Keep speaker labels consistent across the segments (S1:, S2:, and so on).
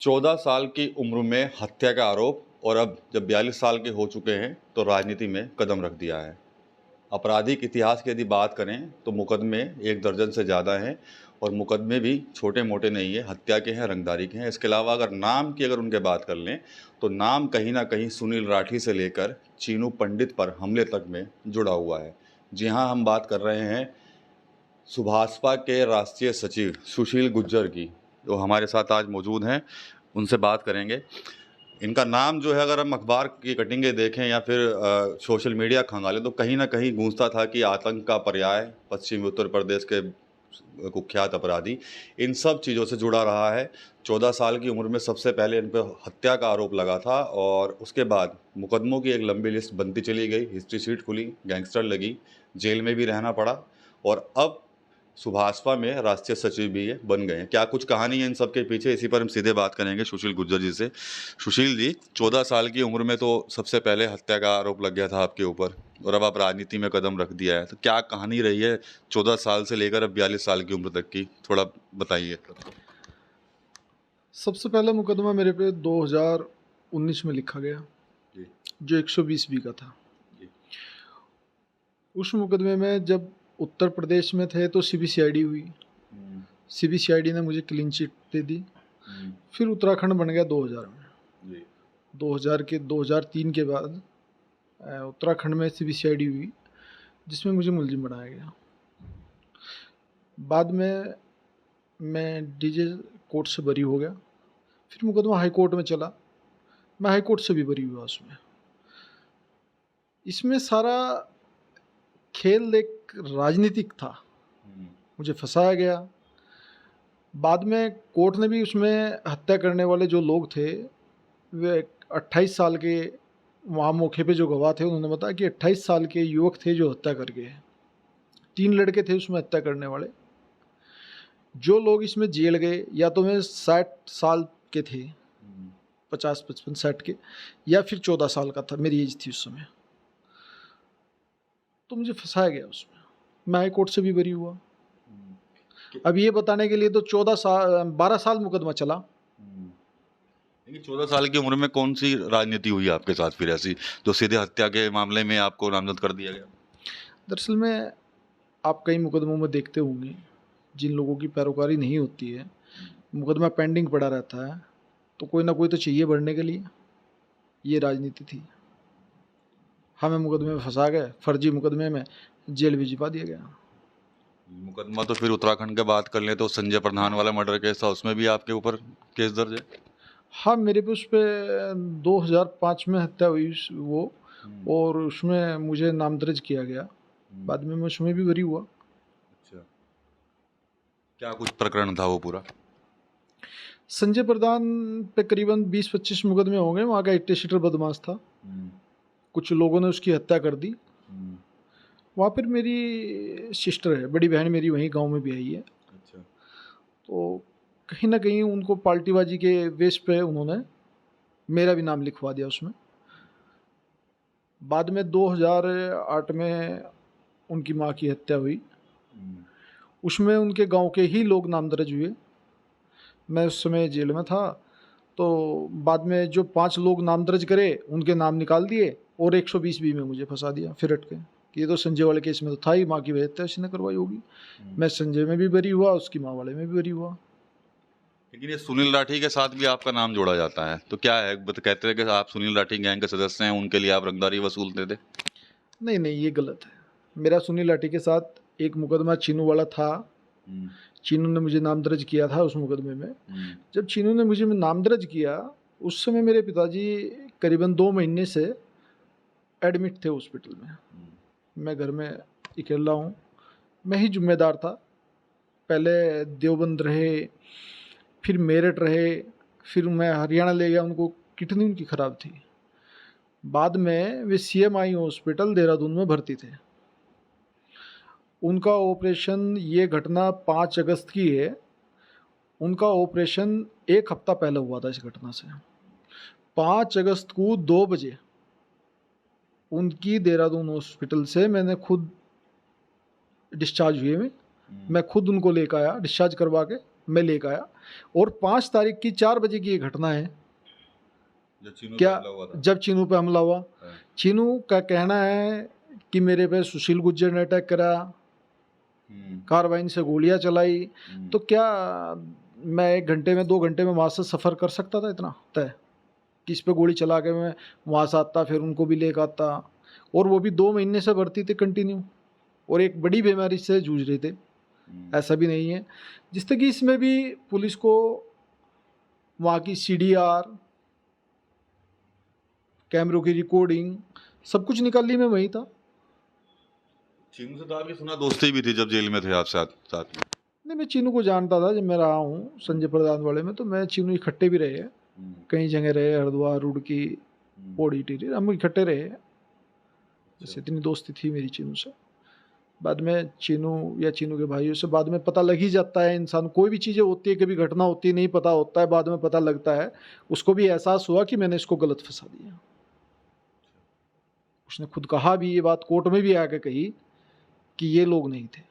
S1: 14 साल की उम्र में हत्या का आरोप और अब जब 42 साल के हो चुके हैं तो राजनीति में कदम रख दिया है। आपराधिक इतिहास की यदि बात करें तो मुकदमे 1 दर्जन से ज़्यादा हैं और मुकदमे भी छोटे-मोटे नहीं है, हत्या के हैं, रंगदारी के हैं। इसके अलावा अगर उनके बात कर लें तो नाम कहीं न कहीं सुनील राठी से लेकर चीनू पंडित पर हमले तक में जुड़ा हुआ है। जी हाँ, हम बात कर रहे हैं सुभाषपा के राष्ट्रीय सचिव सुशील गुर्जर की, जो हमारे साथ आज मौजूद हैं। उनसे बात करेंगे। इनका नाम जो है, अगर हम अखबार की कटिंगें देखें या फिर सोशल मीडिया खंगालें तो कहीं न कहीं गूंजता था कि आतंक का पर्याय, पश्चिमी उत्तर प्रदेश के कुख्यात अपराधी, इन सब चीज़ों से जुड़ा रहा है। 14 साल की उम्र में सबसे पहले इन पे हत्या का आरोप लगा था और उसके बाद मुकदमों की एक लंबी लिस्ट बनती चली गई, हिस्ट्री शीट खुली, गैंगस्टर लगी, जेल में भी रहना पड़ा और अब सुभाषपा में राष्ट्रीय सचिव भी ये बन गए हैं। क्या कुछ कहानी है इन सब के पीछे, इसी पर हम सीधे बात करेंगे सुशील गुर्जर जी से। सुशील जी, 14 साल की उम्र में तो सबसे पहले हत्या का आरोप लग गया था आपके ऊपर और अब आप राजनीति में कदम रख दिया है, तो क्या कहानी रही है 14 साल से लेकर अब 42 साल की उम्र तक की, थोड़ा बताइए।
S2: सबसे पहला मुकदमा मेरे पे 2019 में लिखा गया
S1: जी।
S2: जो 120 बी का था।
S1: जी।
S2: उस मुकदमे में जब उत्तर प्रदेश में थे तो सीबीसीआईडी हुई। सीबीसीआईडी ने मुझे क्लीन चिट दे दी। फिर उत्तराखंड बन गया 2000 में।
S1: जी।
S2: 2003 के बाद उत्तराखंड में सीबीसीआईडी हुई जिसमें मुझे मुलजिम बनाया गया। बाद में मैं डीजे कोर्ट से बरी हो गया। फिर मुकदमा हाई कोर्ट में चला, मैं हाई कोर्ट से भी बरी हुआ। इसमें सारा खेल एक राजनीतिक था, मुझे फंसाया गया। बाद में कोर्ट ने भी उसमें हत्या करने वाले जो लोग थे वे 28 साल के, वहाँ मौके पे जो गवाह थे उन्होंने बताया कि 28 साल के युवक थे जो हत्या कर गए। 3 लड़के थे उसमें हत्या करने वाले। जो लोग इसमें जेल गए या तो मैं 60 साल के थे, 50, 55, 60 के, या फिर 14 साल का था, मेरी एज थी उस समय। तो मुझे फंसाया गया उसमें। मैं हाई कोर्ट से भी बरी हुआ। अब ये बताने के लिए तो 12 साल मुकदमा चला।
S1: लेकिन 14 साल की उम्र में कौन सी राजनीति हुई आपके साथ फिर ऐसी, जो सीधे हत्या के मामले में आपको नामजद कर दिया गया?
S2: दरअसल में आप कई मुकदमों में देखते होंगे जिन लोगों की पैरोकारी नहीं होती है, मुकदमा पेंडिंग पड़ा रहता है, तो कोई ना कोई तो चाहिए बढ़ने के लिए। ये राजनीति थी। हमें मुकदमे में फंसा गए, फर्जी मुकदमे में जेल भी भिजवा दिया गया।
S1: मुकदमा तो फिर उत्तराखंड की बात कर लें तो संजय प्रधान वाला मर्डर केस था, उसमें भी आपके ऊपर केस दर्ज है?
S2: हाँ, मेरे पे उस पर 2005 में हत्या हुई वो, और उसमें मुझे नामदर्ज किया गया। बाद में मैं उसमें भी बरी हुआ।
S1: अच्छा, क्या कुछ प्रकरण था वो पूरा?
S2: संजय प्रधान पे करीबन 20-25 मुकदमे हो गए। वहाँ का एट्टी बदमाश था, कुछ लोगों ने उसकी हत्या कर दी। वहाँ पर मेरी सिस्टर है, बड़ी बहन मेरी वहीं गांव में भी आई है।
S1: अच्छा।
S2: तो कहीं ना कहीं उनको पार्टीबाजी के बेस पे उन्होंने मेरा भी नाम लिखवा दिया उसमें। बाद में 2008 में उनकी माँ की हत्या हुई, उसमें उनके गांव के ही लोग नामदर्ज हुए। मैं उस समय जेल में था। तो बाद में जो 5 लोग नाम दर्ज करे उनके नाम निकाल दिए और 120 बी में मुझे फंसा दिया फिर हट के कि ये तो संजय वाले केस में तो था ही, माँ की हत्या इसने करवाई होगी। मैं संजय में भी बरी हुआ, उसकी माँ वाले में भी बरी हुआ।
S1: लेकिन ये सुनील राठी के साथ भी आपका नाम जोड़ा जाता है, तो क्या है? कहते थे कि आप सुनील राठी गैंग के सदस्य हैं, उनके लिए आप रंगदारी वसूलते थे।
S2: नहीं नहीं, ये गलत है। मेरा सुनील लाठी के साथ एक मुकदमा चीनू वाला था। चीनू ने मुझे नाम दर्ज किया था उस मुकदमे में। जब चीनू ने मुझे नाम दर्ज किया उस समय मेरे पिताजी करीबन 2 महीने से एडमिट थे हॉस्पिटल में। मैं घर में अकेला हूँ, मैं ही जिम्मेदार था। पहले देवबंद रहे, फिर मेरठ रहे, फिर मैं हरियाणा ले गया उनको, किडनी उनकी ख़राब थी। बाद में वे CMI हॉस्पिटल देहरादून में भर्ती थे। उनका ऑपरेशन, ये घटना 5 अगस्त की है, उनका ऑपरेशन 1 हफ्ता पहले हुआ था इस घटना से। 5 अगस्त को 2 बजे उनकी देहरादून हॉस्पिटल से मैंने खुद डिस्चार्ज हुए मैं खुद उनको लेकर आया डिस्चार्ज करवा के। मैं लेकर आया। और 5 तारीख की 4 बजे की ये घटना है। क्या जब चीनू पे हमला हुआ, चीनू का कहना है कि मेरे पे सुशील गुर्जर ने अटैक करा, कार्बाइन से गोलियां चलाई। तो क्या मैं 1 घंटे में 2 घंटे में वहाँ से सफ़र कर सकता था इतना तय कि इस पे गोली चला के मैं वहाँ से आता, फिर उनको भी लेकर आता, और वो भी 2 महीने से भर्ती थे कंटिन्यू, और एक बड़ी बीमारी से जूझ रहे थे। ऐसा भी नहीं है। जिस तक कि इसमें भी पुलिस को वहाँ की CDR, कैमरों की रिकॉर्डिंग, सब कुछ निकाल ली। मैं वहीं था।
S1: चीनू से तो आपकी सुना दोस्ती भी थी जब जेल में थे आप साथ में?
S2: नहीं, मैं चीनू को जानता था। जब मैं रहा हूँ संजय प्रधान वाले में, तो मैं चीनू इकट्ठे भी रहे हैं, कई जगह रहे, हरिद्वार, रुड़की, पौड़ी, टिहरी, हम इकट्ठे रहे हैं। बस इतनी दोस्ती थी मेरी चीनू से। बाद में चीनू या चीनू के भाइयों से बाद में पता लग ही जाता है। इंसान कोई भी चीज़ें होती है, कभी घटना होती है, नहीं पता होता है, बाद में पता लगता है। उसको भी एहसास हुआ कि मैंने इसको गलत फंसा दिया। उसने खुद कहा भी, ये बात कोर्ट में भी आके कही कि ये लोग नहीं थे,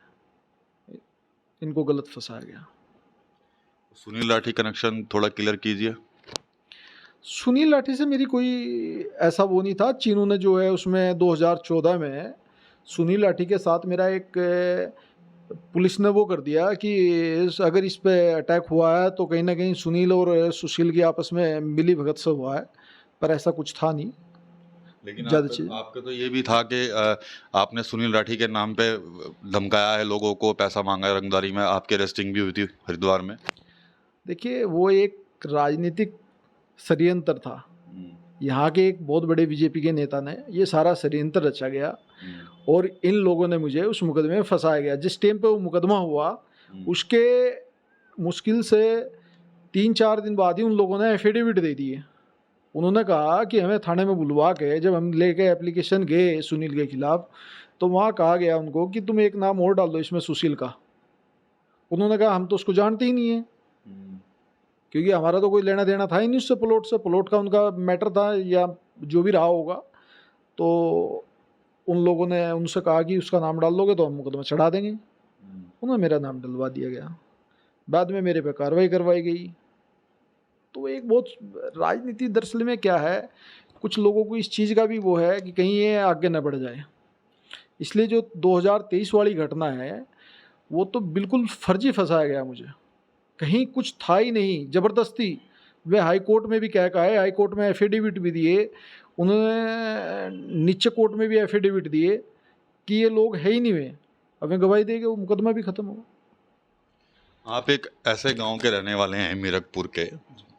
S2: इनको गलत फंसाया गया।
S1: सुनील लाठी कनेक्शन थोड़ा क्लियर कीजिए।
S2: सुनील लाठी से मेरी कोई ऐसा वो नहीं था। चीनू ने जो है उसमें 2014 में सुनील लाठी के साथ मेरा एक पुलिस ने वो कर दिया कि अगर इस पे अटैक हुआ है तो कहीं ना कहीं सुनील और सुशील की आपस में मिली भगत से हुआ है, पर ऐसा कुछ था नहीं।
S1: लेकिन आपका तो ये भी था कि आपने सुनील लाठी के नाम पे धमकाया है लोगों को, पैसा मांगा है रंगदारी में, आपकी अरेस्टिंग भी हुई थी हरिद्वार में। देखिए,
S2: वो एक राजनीतिक षड्यंत्र था। यहाँ के एक बहुत बड़े बीजेपी के नेता ने ये सारा षड्यंत्र रचा गया, और इन लोगों ने मुझे उस मुकदमे में फंसाया गया। जिस टाइम पे वो मुकदमा हुआ, उसके मुश्किल से 3-4 दिन बाद ही उन लोगों ने एफिडेविट दे दिए। उन्होंने कहा कि हमें थाने में बुलवा के, जब हम लेके एप्लीकेशन गए सुनील के खिलाफ, तो वहाँ कहा गया उनको कि तुम एक नाम और डाल दो इसमें, सुशील का। उन्होंने कहा हम तो उसको जानते ही नहीं है, क्योंकि हमारा तो कोई लेना देना था ही नहीं उससे, प्लॉट से। प्लॉट का उनका मैटर था या जो भी रहा होगा। तो उन लोगों ने उनसे कहा कि उसका नाम डाल दोगे तो हम मुकदमा चढ़ा देंगे। उन्होंने मेरा नाम डलवा दिया गया। बाद में मेरे पे कार्रवाई करवाई गई। तो एक बहुत राजनीति दरअसल में क्या है, कुछ लोगों को इस चीज़ का भी वो है कि कहीं ये आगे न बढ़ जाए। इसलिए जो 2023 वाली घटना है, वो तो बिल्कुल फर्जी फंसाया गया मुझे। कहीं कुछ था ही नहीं, ज़बरदस्ती। वे हाई कोर्ट में भी कह है, हाई कोर्ट में एफिडेविट भी दिए, उन्होंने नीचे कोर्ट में भी एफिडेविट दिए कि ये लोग है ही नहीं। वे हमें गवाही देंगे, वो मुकदमा भी ख़त्म होगा।
S1: आप एक ऐसे गांव के रहने वाले हैं मीरकपुर के,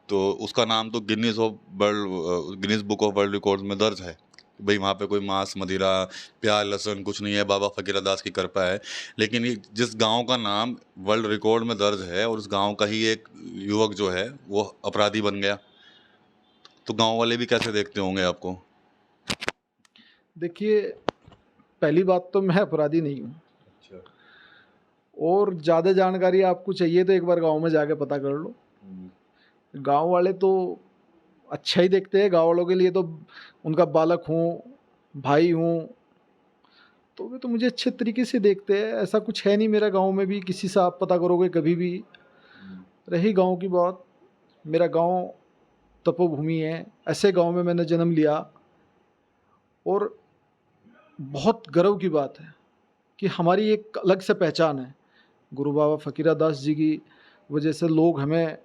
S1: तो उसका नाम तो Guinness book of world records में दर्ज है। भाई वहाँ पे कोई मांस, मदिरा, प्याज, लहसुन कुछ नहीं है, बाबा फकीरा दास की कृपा है। लेकिन जिस गांव का नाम वर्ल्ड रिकॉर्ड में दर्ज है और उस गांव का ही एक युवक जो है वो अपराधी बन गया, तो गांव वाले भी कैसे देखते होंगे आपको?
S2: देखिए, पहली बात तो मैं अपराधी नहीं हूँ। अच्छा। और ज़्यादा जानकारी आपको चाहिए तो एक बार गांव में जाके पता कर लो। गांव वाले तो अच्छा ही देखते हैं। गांव वालों के लिए तो उनका बालक हूँ, भाई हूँ, तो वे तो मुझे अच्छे तरीके से देखते हैं। ऐसा कुछ है नहीं मेरा गांव में भी किसी से आप पता करोगे कभी भी। रही गांव की बात, मेरा गांव तपोभूमि है। ऐसे गांव में मैंने जन्म लिया, और बहुत गर्व की बात है कि हमारी एक अलग से पहचान है। गुरु बाबा फकीरा दास जी की वजह से लोग हमें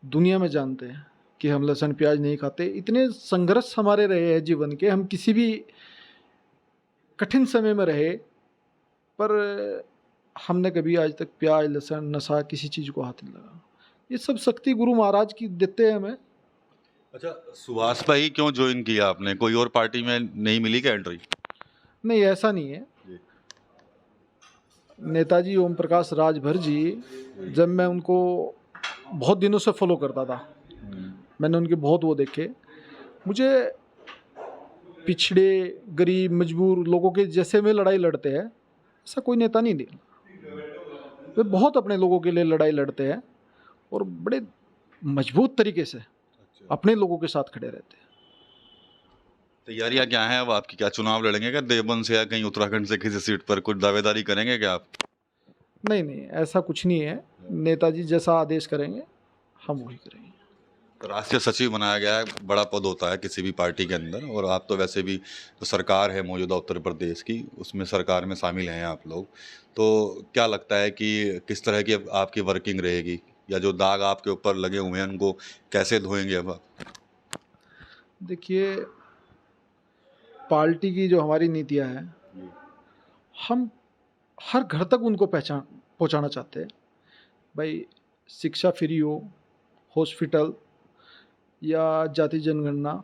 S2: दुनिया में जानते हैं कि हम लहसुन प्याज नहीं खाते। इतने संघर्ष हमारे रहे हैं जीवन के, हम किसी भी कठिन समय में रहे, पर हमने कभी आज तक प्याज, लहसुन, नशा किसी चीज़ को हाथ नहीं लगा। ये सब शक्ति गुरु महाराज की देते हैं हमें।
S1: अच्छा, सुभाषपा ही क्यों ज्वाइन किया आपने? कोई और पार्टी में नहीं मिली क्या एंट्री?
S2: नहीं, ऐसा नहीं है। नेताजी ओम प्रकाश राजभर जी, जब मैं उनको बहुत दिनों से फॉलो करता था, मैंने उनके बहुत वो देखे। मुझे पिछड़े, गरीब, मजबूर लोगों के जैसे में लड़ाई लड़ते हैं, ऐसा कोई नेता नहीं दिखा। वे बहुत अपने लोगों के लिए लड़ाई लड़ते हैं और बड़े मजबूत तरीके से अपने लोगों के साथ खड़े रहते हैं।
S1: तैयारियां क्या हैं अब आपकी? क्या चुनाव लड़ेंगे क्या देवबंद से या कहीं उत्तराखंड से किसी सीट पर? कुछ दावेदारी करेंगे क्या आप?
S2: नहीं नहीं, ऐसा कुछ नहीं है। नेताजी जैसा आदेश करेंगे हम वही करेंगे।
S1: तो राष्ट्रीय सचिव बनाया गया है, बड़ा पद होता है किसी भी पार्टी के अंदर, और आप तो वैसे भी जो सरकार है मौजूदा उत्तर प्रदेश की, उसमें सरकार में शामिल हैं आप लोग, तो क्या लगता है कि किस तरह की अब आपकी वर्किंग रहेगी, या जो दाग आपके ऊपर लगे हुए हैं उनको कैसे धोएंगे अब आप?
S2: देखिए, पार्टी की जो हमारी नीतियां हैं, हम हर घर तक उनको पहुंचाना चाहते हैं। भाई, शिक्षा फ्री हो, हॉस्पिटल या जाति जनगणना,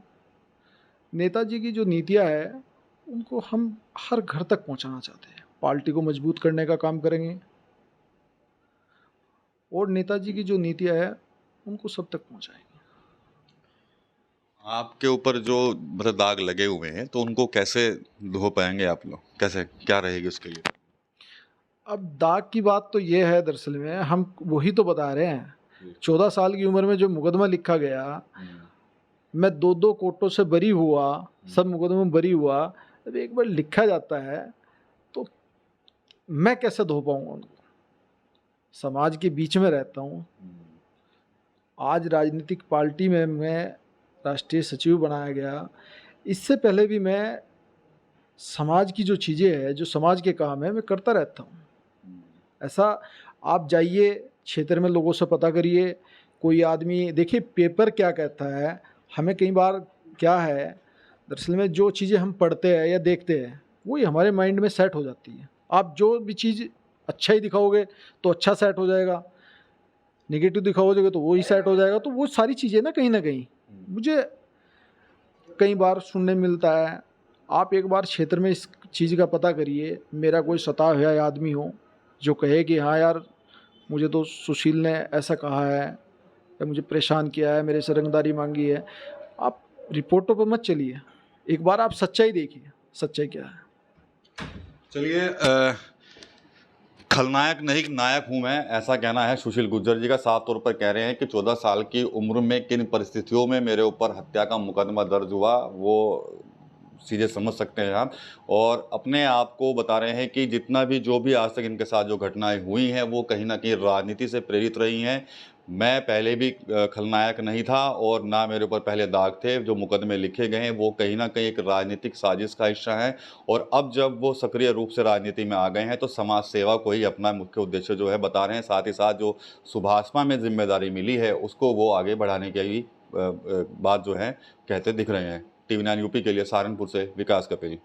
S2: नेताजी की जो नीतियां हैं उनको हम हर घर तक पहुंचाना चाहते हैं। पार्टी को मजबूत करने का काम करेंगे और नेताजी की जो नीतियां हैं उनको सब तक पहुंचाएंगे।
S1: आपके ऊपर जो मतलब दाग लगे हुए हैं तो उनको कैसे धो पाएंगे आप लोग, कैसे, क्या रहेगी उसके लिए?
S2: अब दाग की बात तो ये है, दरअसल में हम वही तो बता रहे हैं। 14 साल की उम्र में जो मुकदमा लिखा गया, मैं 2-2 कोर्टों से बरी हुआ, सब मुकदमे में बरी हुआ। जब एक बार लिखा जाता है तो मैं कैसे धो पाऊंगा उनको? समाज के बीच में रहता हूँ। आज राजनीतिक पार्टी में मैं राष्ट्रीय सचिव बनाया गया। इससे पहले भी मैं समाज की जो चीज़ें हैं, जो समाज के काम है, मैं करता रहता हूँ। ऐसा आप जाइए क्षेत्र में, लोगों से पता करिए। कोई आदमी, देखिए पेपर क्या कहता है, हमें कई बार क्या है, दरअसल में जो चीज़ें हम पढ़ते हैं या देखते हैं वही हमारे माइंड में सेट हो जाती है। आप जो भी चीज़ अच्छा ही दिखाओगे तो अच्छा सेट हो जाएगा, नेगेटिव दिखाओगे तो वही सेट हो जाएगा। तो वो सारी चीज़ें ना कहीं मुझे कई बार सुनने मिलता है। आप एक बार क्षेत्र में इस चीज़ का पता करिए, मेरा कोई सताया हुआ आदमी हो जो कहे कि हाँ यार, मुझे तो सुशील ने ऐसा कहा है या मुझे परेशान किया है, मेरे से रंगदारी मांगी है, आप रिपोर्टों पर मत चलिए। एक बार आप सच्चाई देखिए, सच्चाई क्या है।
S1: चलिए, खलनायक नहीं नायक हूं मैं, ऐसा कहना है सुशील गुर्जर जी का। साफ तौर पर कह रहे हैं कि 14 साल की उम्र में किन परिस्थितियों में मेरे ऊपर हत्या का मुकदमा दर्ज हुआ वो सीधे समझ सकते हैं आप। और अपने आप को बता रहे हैं कि जितना भी जो भी आज तक इनके साथ जो घटनाएं हुई हैं वो कहीं ना कहीं राजनीति से प्रेरित रही हैं। मैं पहले भी खलनायक नहीं था और ना मेरे ऊपर पहले दाग थे। जो मुकदमे लिखे गए हैं वो कहीं ना कहीं एक राजनीतिक साजिश का हिस्सा है, और अब जब वो सक्रिय रूप से राजनीति में आ गए हैं तो समाज सेवा को ही अपना मुख्य उद्देश्य जो है बता रहे हैं। साथ ही साथ जो सुभाषपा में जिम्मेदारी मिली है उसको वो आगे बढ़ाने की भी बात जो है कहते दिख रहे हैं। TV9 यूपी के लिए सहारनपुर से विकास कपेली।